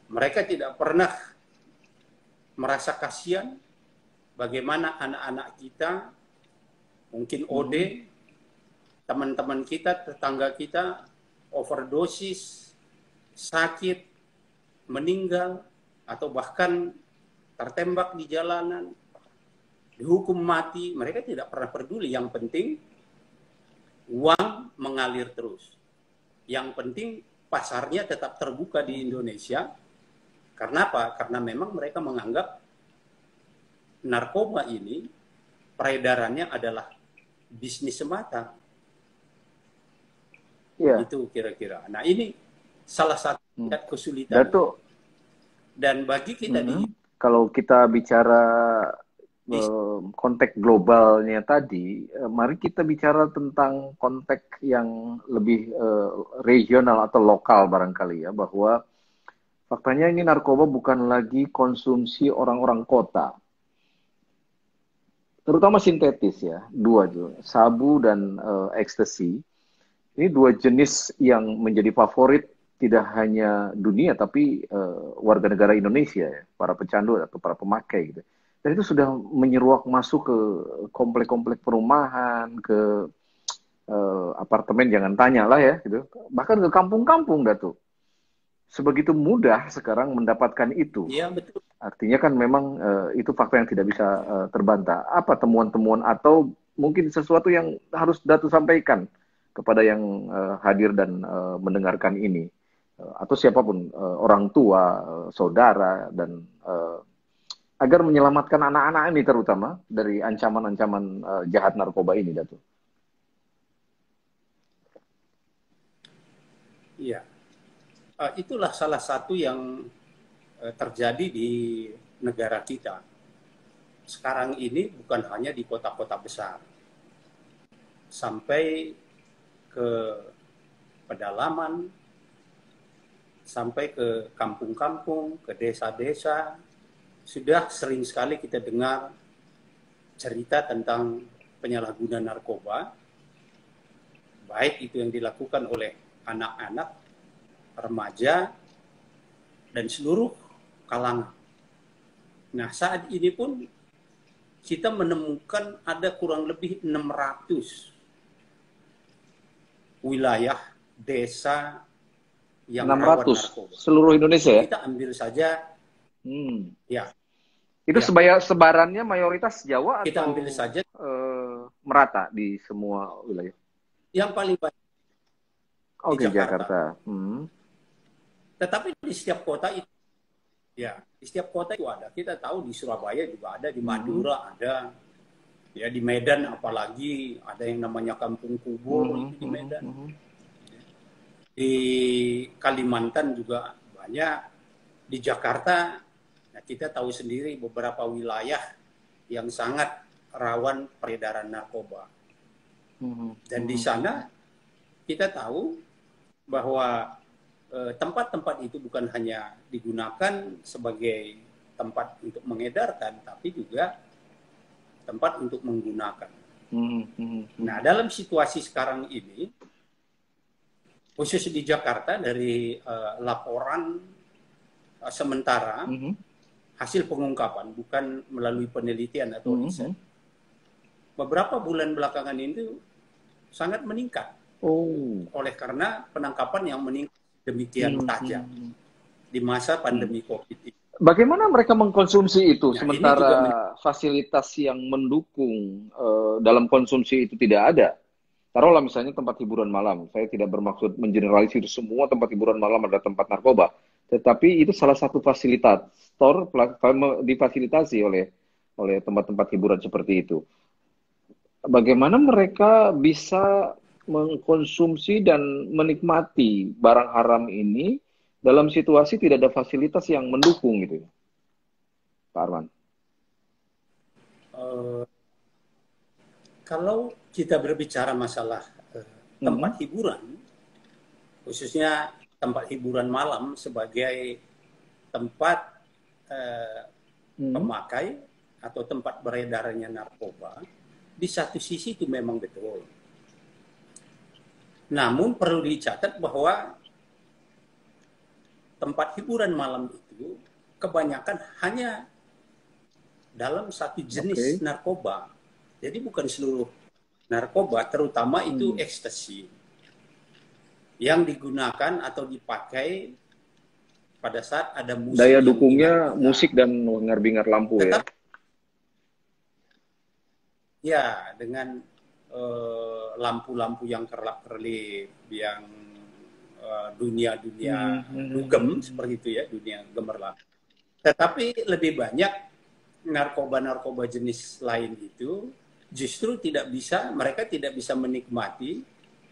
Mereka tidak pernah merasa kasihan bagaimana anak-anak kita, mungkin OD, teman-teman kita, tetangga kita, overdosis, sakit, meninggal, atau bahkan tertembak di jalanan, dihukum mati. Mereka tidak pernah peduli. Yang penting uang mengalir terus. Yang penting pasarnya tetap terbuka di Indonesia. Karena apa? Karena memang mereka menganggap narkoba ini peredarannya adalah bisnis semata. Ya. Itu kira-kira. Nah, ini salah satu kesulitan. Dato', dan bagi kita kalau kita bicara konteks globalnya tadi, mari kita bicara tentang konteks yang lebih regional atau lokal barangkali ya, bahwa faktanya ini narkoba bukan lagi konsumsi orang-orang kota, terutama sintetis ya, dua tuh, sabu dan ekstasi. Ini dua jenis yang menjadi favorit tidak hanya dunia tapi warga negara Indonesia ya, para pecandu atau para pemakai gitu. Dan itu sudah menyeruak masuk ke komplek-komplek perumahan, ke apartemen, jangan tanya lah ya gitu. Bahkan ke kampung-kampung, Datuk. Sebegitu mudah sekarang mendapatkan itu. Iya, betul. Artinya kan memang itu fakta yang tidak bisa terbantah. Apa temuan-temuan atau mungkin sesuatu yang harus Datuk sampaikan kepada yang hadir dan mendengarkan ini, atau siapapun, orang tua, saudara, dan agar menyelamatkan anak-anak ini terutama dari ancaman-ancaman jahat narkoba ini, Datuk. Iya, itulah salah satu yang terjadi di negara kita. sekarang ini bukan hanya di kota-kota besar, sampai ke pedalaman, sampai ke kampung-kampung, ke desa-desa, sudah sering sekali kita dengar cerita tentang penyalahgunaan narkoba, baik itu yang dilakukan oleh anak-anak, remaja, dan seluruh kalangan. Nah, saat ini pun kita menemukan ada kurang lebih 600 wilayah, desa yang rawan 600 narkoba. seluruh Indonesia ya? Kita ambil saja, ya, Itu ya, sebarannya mayoritas Jawa kita atau ambil saja merata di semua wilayah? yang paling banyak di Oke, Jakarta. Jakarta. Tetapi di setiap kota itu, ya, di setiap kota itu ada. Kita tahu di Surabaya juga ada, di Madura ada, ya di Medan apalagi ada yang namanya Kampung Kubur itu di Medan. Di Kalimantan juga banyak. Di Jakarta, nah kita tahu sendiri beberapa wilayah yang sangat rawan peredaran narkoba. Dan di sana kita tahu bahwa tempat-tempat itu bukan hanya digunakan sebagai tempat untuk mengedarkan, tapi juga tempat untuk menggunakan. Nah, dalam situasi sekarang ini, khusus di Jakarta, dari laporan sementara, hasil pengungkapan, bukan melalui penelitian atau riset, beberapa bulan belakangan ini sangat meningkat. Oleh karena penangkapan yang meningkat demikian tajam di masa pandemi COVID ini. Bagaimana mereka mengkonsumsi itu, Nah, sementara fasilitas yang mendukung dalam konsumsi itu tidak ada? Taruhlah misalnya tempat hiburan malam. Saya tidak bermaksud mengeneralisir semua tempat hiburan malam ada tempat narkoba. Tetapi itu salah satu fasilitator difasilitasi oleh tempat-tempat hiburan seperti itu. Bagaimana mereka bisa mengkonsumsi dan menikmati barang haram ini dalam situasi tidak ada fasilitas yang mendukung gitu, Pak Arman? Kalau kita berbicara masalah tempat hiburan, khususnya tempat hiburan malam sebagai tempat pemakai atau tempat beredarnya narkoba, di satu sisi itu memang betul. Namun perlu dicatat bahwa tempat hiburan malam itu kebanyakan hanya dalam satu jenis narkoba. Jadi bukan seluruh narkoba, terutama itu ekstasi yang digunakan atau dipakai pada saat ada musik. Daya dukungnya musik dan bingar-bingar lampu. Tetap, ya, dengan lampu-lampu yang kerlap-kerlip, yang dunia-dunia dugem seperti itu ya, dunia gemerlap. Tetapi lebih banyak narkoba-narkoba jenis lain itu justru mereka tidak bisa menikmati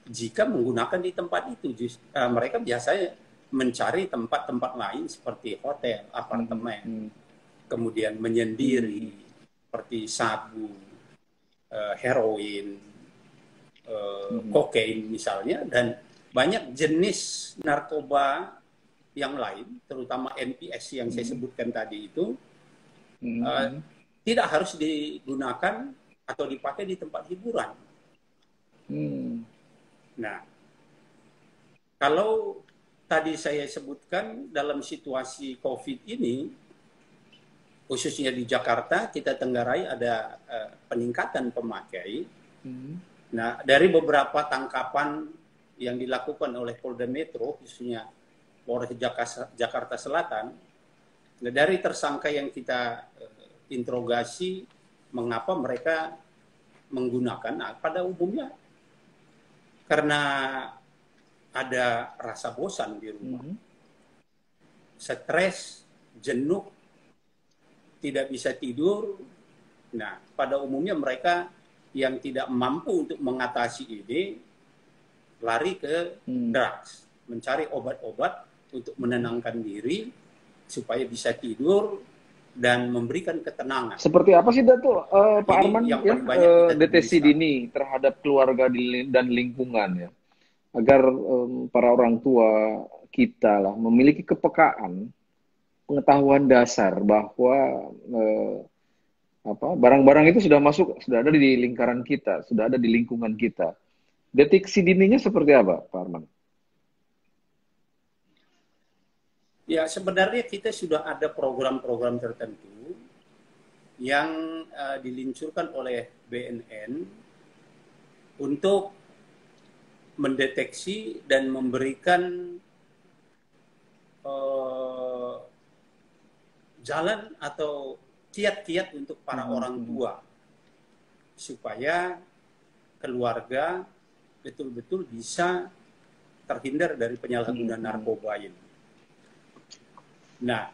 jika menggunakan di tempat itu. Mereka biasanya mencari tempat-tempat lain seperti hotel, apartemen, kemudian menyendiri seperti sabu, heroin, kokain misalnya, dan banyak jenis narkoba yang lain, terutama NPS yang saya sebutkan tadi itu, tidak harus digunakan atau dipakai di tempat hiburan. Nah, kalau tadi saya sebutkan dalam situasi COVID ini, khususnya di Jakarta, kita tenggarai ada peningkatan pemakai. Nah, dari beberapa tangkapan yang dilakukan oleh Polda Metro, khususnya Polres Jakarta Selatan, dari tersangka yang kita interogasi, mengapa mereka menggunakan, nah, pada umumnya karena ada rasa bosan di rumah, stres, jenuh, tidak bisa tidur. Nah, pada umumnya mereka yang tidak mampu untuk mengatasi ini lari ke drugs, mencari obat-obat untuk menenangkan diri supaya bisa tidur, dan memberikan ketenangan. Seperti apa sih Dato, Pak Ini Arman, yang ya, paling banyak kita deteksi tuliskan. dini terhadap keluarga dan lingkungan ya, agar para orang tua kita lah memiliki kepekaan, pengetahuan dasar bahwa barang-barang itu sudah masuk, sudah ada di lingkaran kita, sudah ada di lingkungan kita. Deteksi dininya seperti apa, Pak Arman? Ya, sebenarnya kita sudah ada program-program tertentu yang diluncurkan oleh BNN untuk mendeteksi dan memberikan jalan atau kiat-kiat untuk para orang tua supaya keluarga betul-betul bisa terhindar dari penyalahgunaan narkoba ini. Nah,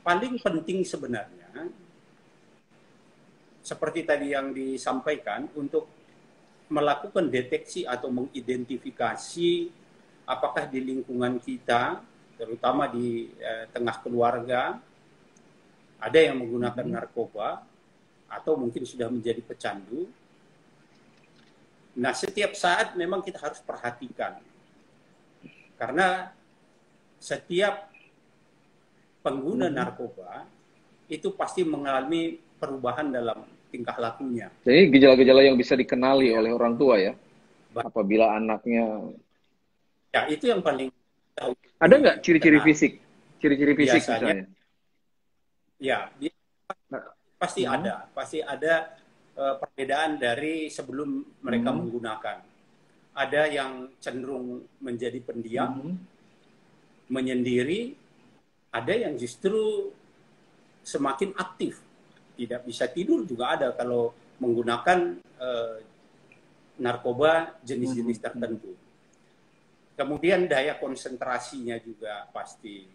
paling penting sebenarnya seperti tadi yang disampaikan, untuk melakukan deteksi atau mengidentifikasi apakah di lingkungan kita, terutama di tengah keluarga, ada yang menggunakan narkoba atau mungkin sudah menjadi pecandu. Nah, setiap saat memang kita harus perhatikan, karena setiap pengguna narkoba itu pasti mengalami perubahan dalam tingkah lakunya. Jadi gejala-gejala yang bisa dikenali oleh orang tua ya, apabila anaknya. Ya, itu yang paling. Ada nggak ciri-ciri fisik? Ciri-ciri fisik biasanya, misalnya? Ya, pasti ada perbedaan dari sebelum mereka menggunakan. Ada yang cenderung menjadi pendiam, menyendiri, ada yang justru semakin aktif, tidak bisa tidur juga ada kalau menggunakan narkoba jenis-jenis tertentu. Kemudian daya konsentrasinya juga pasti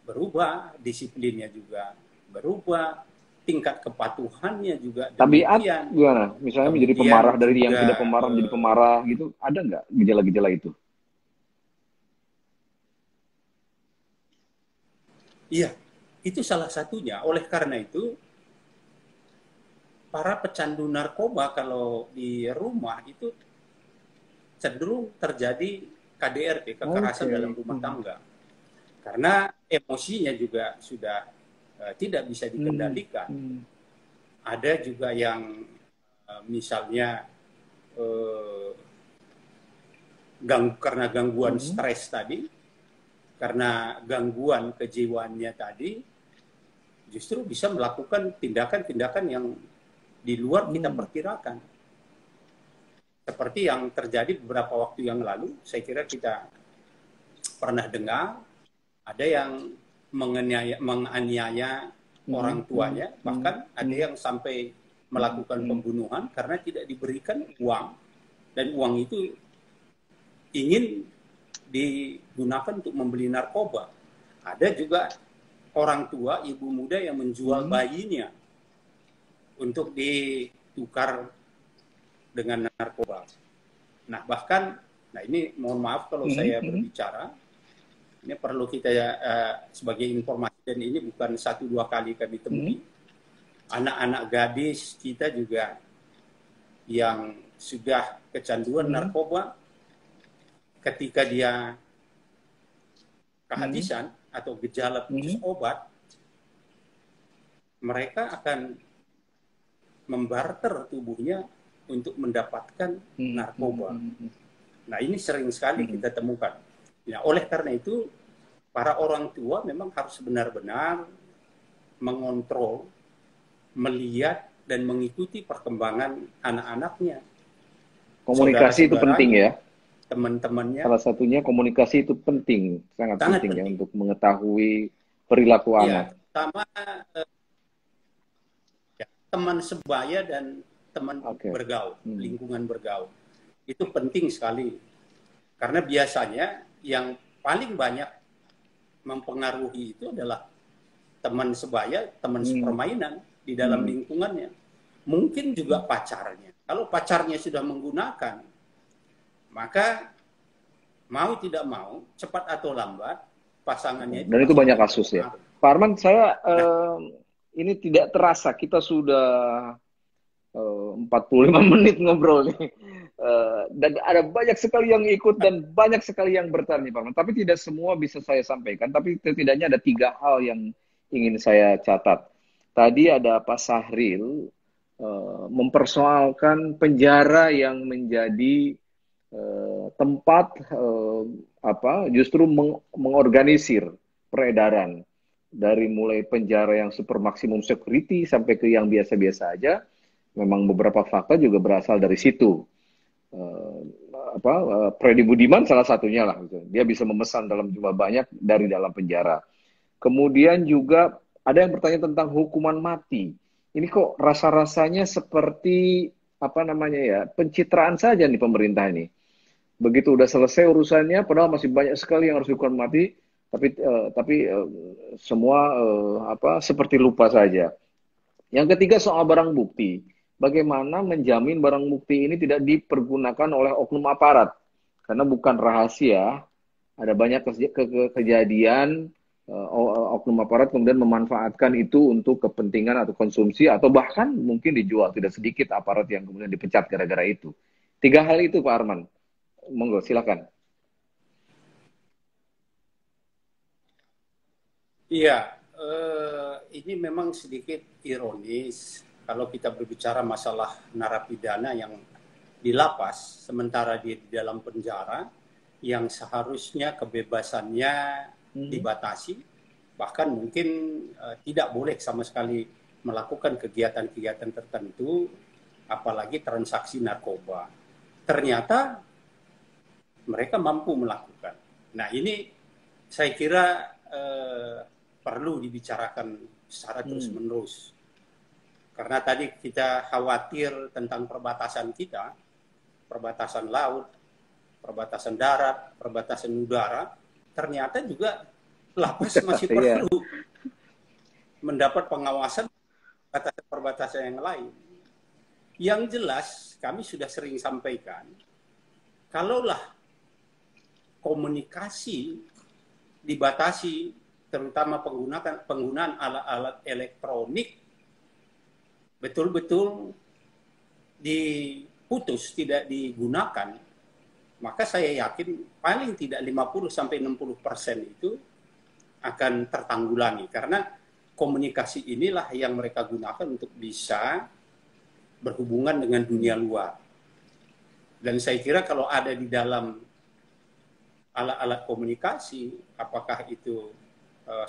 berubah, disiplinnya juga berubah, tingkat kepatuhannya juga Tabiat demikian. gimana? Misalnya menjadi pemarah, dari yang tidak pemarah menjadi pemarah gitu, ada nggak gejala-gejala itu? Iya, itu salah satunya. Oleh karena itu, para pecandu narkoba kalau di rumah itu cenderung terjadi KDRT, kekerasan dalam rumah tangga. Karena emosinya juga sudah tidak bisa dikendalikan. Ada juga yang misalnya karena gangguan stres tadi, karena gangguan kejiwaannya tadi, justru bisa melakukan tindakan-tindakan yang di luar kita perkirakan. Seperti yang terjadi beberapa waktu yang lalu, saya kira kita pernah dengar, ada yang menganiaya orang tuanya, bahkan ada yang sampai melakukan pembunuhan karena tidak diberikan uang, dan uang itu ingin digunakan untuk membeli narkoba. Ada juga orang tua, ibu muda yang menjual bayinya untuk ditukar dengan narkoba. Nah, bahkan, ini mohon maaf kalau saya berbicara, ini perlu kita sebagai informasi, dan ini bukan 1-2 kali kami temui. Anak-anak gadis kita juga yang sudah kecanduan narkoba, ketika dia kehabisan atau gejala putus obat, mereka akan membarter tubuhnya untuk mendapatkan narkoba. Nah, ini sering sekali kita temukan. Ya, oleh karena itu, para orang tua memang harus benar-benar mengontrol, melihat, dan mengikuti perkembangan anak-anaknya. Komunikasi itu penting ya? Teman-temannya. Salah satunya komunikasi itu penting, sangat penting ya, untuk mengetahui perilaku anak. Pertama, teman sebaya dan teman bergaul, lingkungan bergaul. Itu penting sekali. Karena biasanya yang paling banyak mempengaruhi itu adalah teman sebaya, teman sepermainan di dalam lingkungannya. Mungkin juga pacarnya. Kalau pacarnya sudah menggunakan, maka mau tidak mau, cepat atau lambat, pasangannya itu. Dan itu banyak kasus ya? Pak Arman, saya Nah, ini tidak terasa kita sudah 45 menit ngobrol nih. Dan ada banyak sekali yang ikut dan banyak sekali yang bertanya, Pak Arman. Tapi tidak semua bisa saya sampaikan. Tapi setidaknya ada 3 hal yang ingin saya catat. Tadi ada Pak Sahril mempersoalkan penjara yang menjadi tempat justru mengorganisir peredaran dari mulai penjara yang super maksimum security sampai ke yang biasa-biasa aja. Memang beberapa fakta juga berasal dari situ. Eh, Freddy Budiman salah satunya lah, gitu. Dia bisa memesan dalam jumlah banyak dari dalam penjara. Kemudian juga ada yang bertanya tentang hukuman mati. Ini kok rasa-rasanya seperti apa namanya ya, pencitraan saja nih pemerintah ini. Begitu udah selesai urusannya, padahal masih banyak sekali yang harus dihukum mati, tapi semua seperti lupa saja. Yang ketiga soal barang bukti. Bagaimana menjamin barang bukti ini tidak dipergunakan oleh oknum aparat? Karena bukan rahasia, ada banyak kejadian oknum aparat kemudian memanfaatkan itu untuk kepentingan atau konsumsi atau bahkan mungkin dijual. Tidak sedikit aparat yang kemudian dipecat gara-gara itu. 3 hal itu, Pak Arman. Monggo, silakan. iya, ini memang sedikit ironis kalau kita berbicara masalah narapidana yang di lapas, sementara dia di dalam penjara, yang seharusnya kebebasannya dibatasi, bahkan mungkin tidak boleh sama sekali melakukan kegiatan-kegiatan tertentu, apalagi transaksi narkoba. Ternyata mereka mampu melakukan. Nah, ini saya kira perlu dibicarakan secara terus-menerus. Karena tadi kita khawatir tentang perbatasan kita, perbatasan laut, perbatasan darat, perbatasan udara, ternyata juga lapas masih Iya. perlu mendapat pengawasan perbatasan yang lain. Yang jelas, kami sudah sering sampaikan, kalaulah komunikasi dibatasi, terutama penggunaan alat-alat elektronik betul-betul diputus, tidak digunakan, maka saya yakin paling tidak 50-60% itu akan tertanggulangi. Karena komunikasi inilah yang mereka gunakan untuk bisa berhubungan dengan dunia luar. Dan saya kira kalau ada di dalam alat-alat komunikasi, apakah itu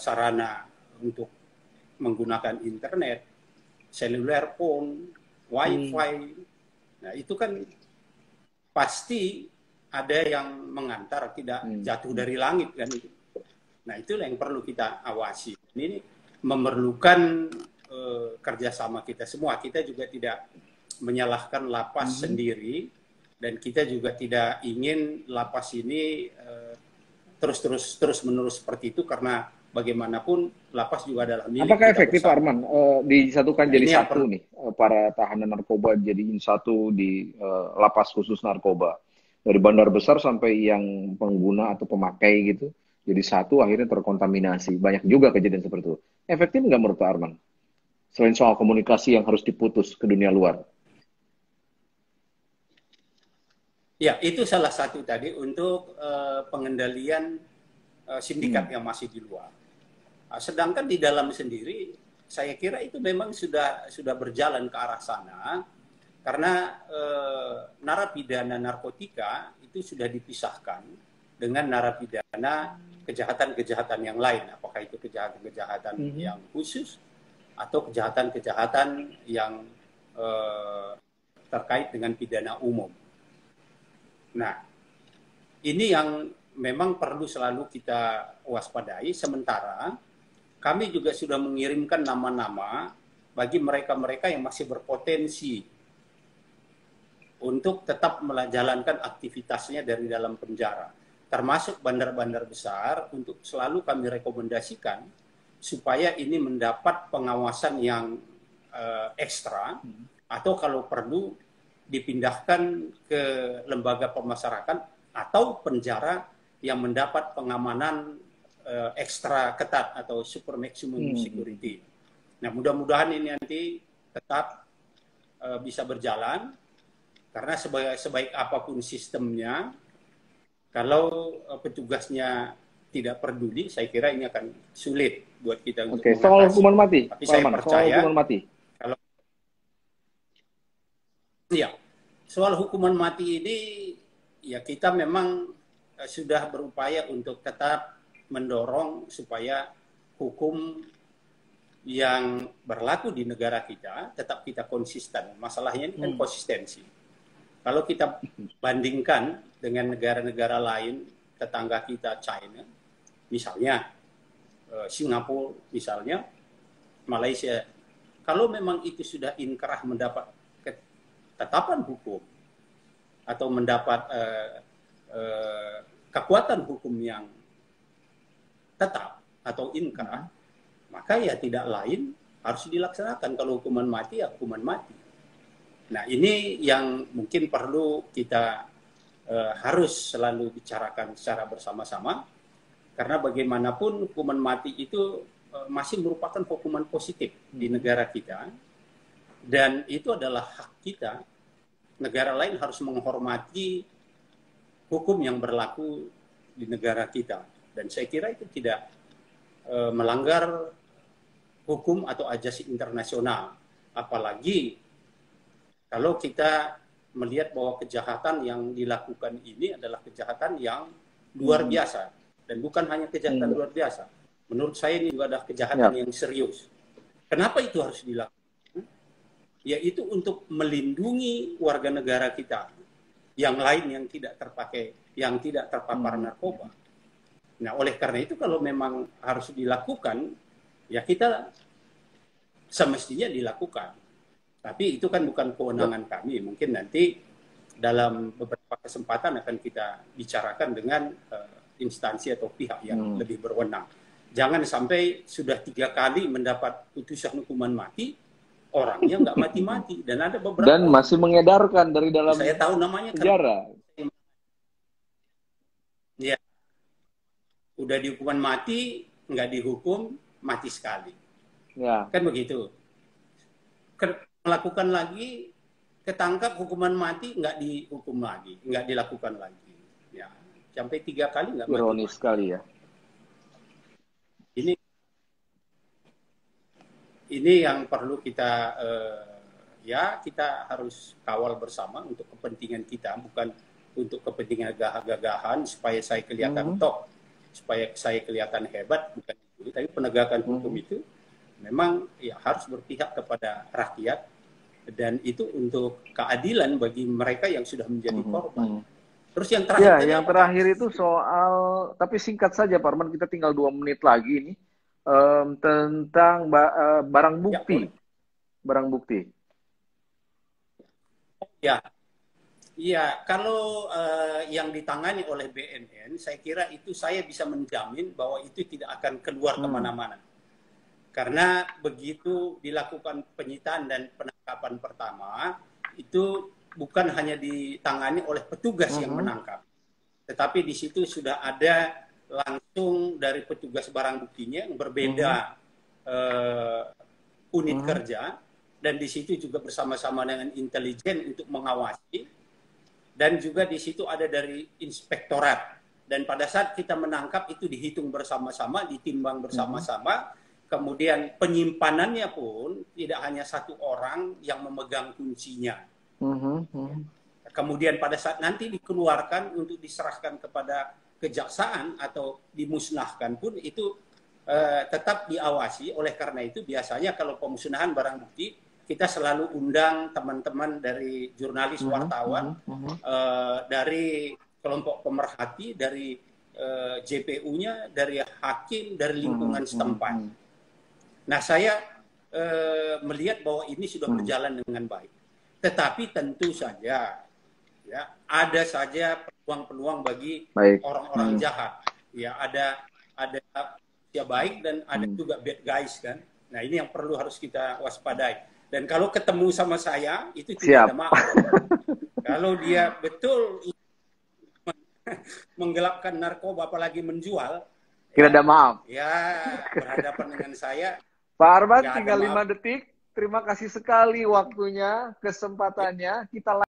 sarana untuk menggunakan internet, seluler phone, wifi, nah itu kan pasti ada yang mengantar, tidak jatuh dari langit kan itu. Nah itulah yang perlu kita awasi. Ini memerlukan kerjasama kita semua. Kita juga tidak menyalahkan lapas sendiri, dan kita juga tidak ingin lapas ini terus menerus seperti itu, karena bagaimanapun lapas juga adalah milik Apakah kita efektif, Pak bersama. Arman, disatukan Nah, jadi ini yang satu nih, para tahanan narkoba jadiin satu di lapas khusus narkoba, dari bandar besar sampai yang pengguna atau pemakai gitu, jadi satu akhirnya terkontaminasi. Banyak juga kejadian seperti itu. Efektif nggak menurut Pak Arman? Selain soal komunikasi yang harus diputus ke dunia luar. ya, itu salah satu tadi untuk pengendalian sindikat yang masih di luar. Sedangkan di dalam sendiri, saya kira itu memang sudah berjalan ke arah sana, karena narapidana narkotika itu sudah dipisahkan dengan narapidana kejahatan-kejahatan yang lain. Apakah itu kejahatan-kejahatan yang khusus atau kejahatan-kejahatan yang terkait dengan pidana umum. Nah, ini yang memang perlu selalu kita waspadai. Sementara kami juga sudah mengirimkan nama-nama bagi mereka-mereka yang masih berpotensi untuk tetap menjalankan aktivitasnya dari dalam penjara, termasuk bandar-bandar besar, untuk selalu kami rekomendasikan supaya ini mendapat pengawasan yang ekstra, atau kalau perlu dipindahkan ke lembaga pemasyarakatan atau penjara yang mendapat pengamanan ekstra ketat atau super maximum security. Nah, mudah-mudahan ini nanti tetap bisa berjalan, karena sebaik apapun sistemnya, kalau petugasnya tidak peduli, saya kira ini akan sulit buat kita untuk Oke, soal mengatasi. hukuman mati, Tapi Pak saya Arman, soal percaya hukuman mati. kalau ya soal hukuman mati ini, ya kita memang sudah berupaya untuk tetap mendorong supaya hukum yang berlaku di negara kita tetap kita konsisten. Masalahnya ini kan konsistensi. Kalau kita bandingkan dengan negara-negara lain, tetangga kita China, misalnya Singapura, misalnya Malaysia, kalau memang itu sudah inkrah mendapat ketetapan hukum atau mendapat kekuatan hukum yang tetap atau inkrah, maka ya tidak lain harus dilaksanakan. Kalau hukuman mati, ya hukuman mati. Nah, ini yang mungkin perlu kita harus selalu bicarakan secara bersama-sama, karena bagaimanapun hukuman mati itu masih merupakan hukuman positif di negara kita, dan itu adalah hak kita. Negara lain harus menghormati hukum yang berlaku di negara kita, dan saya kira itu tidak melanggar hukum atau ajasi internasional. Apalagi kalau kita melihat bahwa kejahatan yang dilakukan ini adalah kejahatan yang luar biasa, dan bukan hanya kejahatan luar biasa. Menurut saya ini juga adalah kejahatan yang serius. Kenapa itu harus dilakukan? Yaitu untuk melindungi warga negara kita yang lain yang tidak terpapar narkoba. Nah, oleh karena itu kalau memang harus dilakukan, ya kita semestinya dilakukan. Tapi itu kan bukan kewenangan kami. Mungkin nanti dalam beberapa kesempatan akan kita bicarakan dengan instansi atau pihak yang lebih berwenang. Jangan sampai sudah 3 kali mendapat putusan hukuman mati, orangnya nggak mati-mati. Dan ada beberapa dan masih mengedarkan dari dalam saya tahu namanya penjara. Ya, udah dihukuman mati, nggak dihukum, mati sekali. Ya. Kan begitu. Melakukan lagi, ketangkap hukuman mati, nggak dihukum lagi, nggak dilakukan lagi. Ya, sampai 3 kali nggak mati. Ironis sekali ya. Ini yang perlu kita kita harus kawal bersama untuk kepentingan kita, bukan untuk kepentingan gagah-gagahan supaya saya kelihatan top, supaya saya kelihatan hebat, bukan itu. Tapi penegakan hukum itu memang ya harus berpihak kepada rakyat, dan itu untuk keadilan bagi mereka yang sudah menjadi korban. Terus yang terakhir, yang terakhir itu soal, tapi singkat saja Pak Arman, kita tinggal 2 menit lagi ini, tentang barang bukti. Barang bukti. Ya, kalau yang ditangani oleh BNN, saya kira itu saya bisa menjamin bahwa itu tidak akan keluar kemana-mana. Karena begitu dilakukan penyitaan dan penangkapan pertama, itu bukan hanya ditangani oleh petugas yang menangkap, tetapi di situ sudah ada langsung dari petugas barang buktinya yang berbeda unit kerja, dan di situ juga bersama-sama dengan intelijen untuk mengawasi, dan juga di situ ada dari inspektorat, dan pada saat kita menangkap itu dihitung bersama-sama, ditimbang bersama-sama, kemudian penyimpanannya pun tidak hanya 1 orang yang memegang kuncinya. Kemudian pada saat nanti dikeluarkan untuk diserahkan kepada kejaksaan atau dimusnahkan pun itu tetap diawasi. Oleh karena itu biasanya kalau pemusnahan barang bukti, kita selalu undang teman-teman dari jurnalis, wartawan, dari kelompok pemerhati, dari JPU-nya, dari hakim, dari lingkungan setempat. Nah, saya melihat bahwa ini sudah berjalan dengan baik. Tetapi tentu saja ya ada saja peluang-peluang bagi orang-orang jahat. Ya, ada ya baik dan ada juga bad guys kan. Nah, ini yang perlu harus kita waspadai. Dan kalau ketemu sama saya itu tidak ada maaf. Kalau dia betul menggelapkan narkoba apalagi menjual, Tidak ada maaf. Ya, berhadapan dengan saya. Pak Arman, Nggak ada tinggal maaf. 5 detik. Terima kasih sekali waktunya, kesempatannya. Kita